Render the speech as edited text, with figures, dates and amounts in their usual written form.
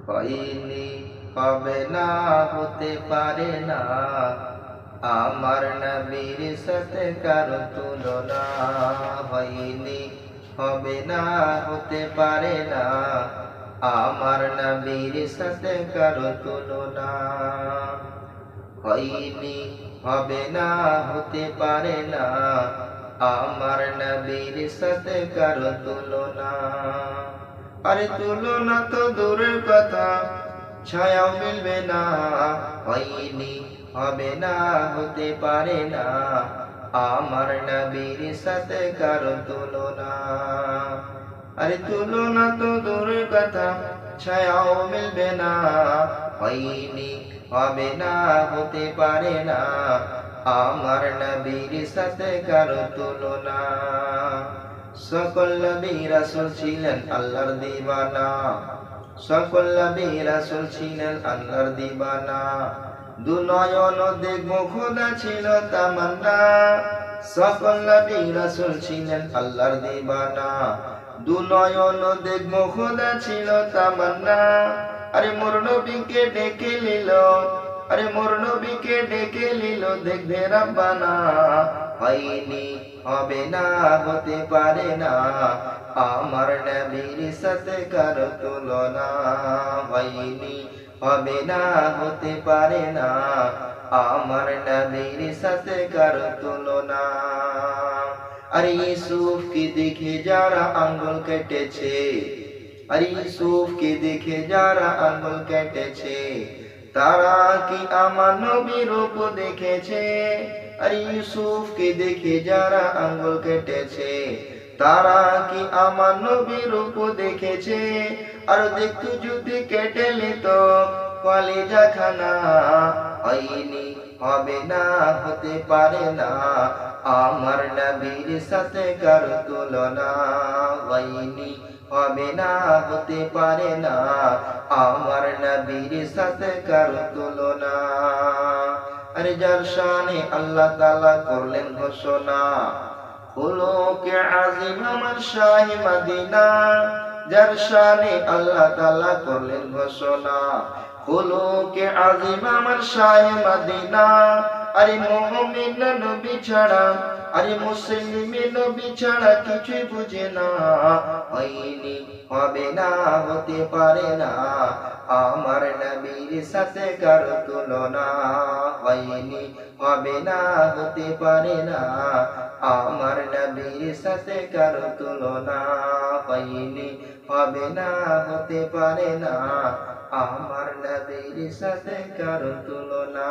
হয়নি, হবে না, হতে পারে না, আমার নবীর সাথে কারো তুলনা। হয়নি, হবে না, হতে পারে না, আমার নবীর সাথে কারো তুলনা। হয়নি, হবে না, হতে পারে না, আমার নবীর সাথে কারো তুলনা। আরে তুলনা তো দূরের কথা, ছায়াও মিলবে না। হয়নি, হবে না, হতে পারে না, আমার নবীর সাথে কারো তুলনা। আরে তুলনা তো দূরের কথা, ছায়াও মিলবে না। হয়নি, হবে না, হতে পারে না, আমার নবীর সাথে কারো তুলনা। সকল নবী রাসূল ছিলেন আল্লাহর দিওয়ানা, সকল নবী রাসূল ছিলেন আল্লাহর দিওয়ানা। দু নয়ন দেখবো খোদা ছিল তামান্না, সকল নবী রাসূল ছিলেন আল্লাহর দিওয়ানা। দু নয়ন দেখবো খোদা ছিল তামান্না। আরে মোর নবীকে ডেকে নিল, আরে মোর নবীকে ডেকে নিল দেখবে রাব্বানা। হয়নি, হবে না, হতে পারে না, আমার নবীর সাথে কারো তুলনা। হয়নি, হবে না, হতে পারে না, আমার নবীর সাথে কারো তুলনা। আরে ইউসুফকে দেখে যারা আঙ্গুল কেটেছে, আরে ইউসুফকে দেখে যারা আঙ্গুল কেটেছে, তারা কি আমার নবীর রূপ দেখেছে? আরে ইউসুফকে দেখে যারা আঙ্গুল কেটেছে, তারা কি আমার নবীর রূপ দেখেছে? আর দেখতো যদি কেটে নিত কলিজা খানা। হয়নি, হবে না, হতে পারে না, আমার নবীর সাথে কারো তুলনা। হয়নি, হবে না, হতে পারে না, আমার নবীর সাথে কারো তুলনা। আরে যার শানে আল্লাহ তাআলা করলেন ঘোষণা, খুলুকে আজিম আমার শাহে মদিনা। যার শানে আল্লাহ তাআলা করলেন ঘোষণা, খুলুকে আজিম আমার শাহে মদিনা। আরে মুমিন নবী ছাড়া, আরে মুসলিম নবী ছাড়া কিছুই বুঝে না। হয়নি, হবে না, হতে পারে না, আমার নবীর সাথে কারো তুলনা। হয়নি, হবে না, হতে পারে না, আমার নবীর সাথে কারো তুলনা। হয়নি, হবে না, হতে পারে না, আমার নবীর সাথে কারো তুলনা।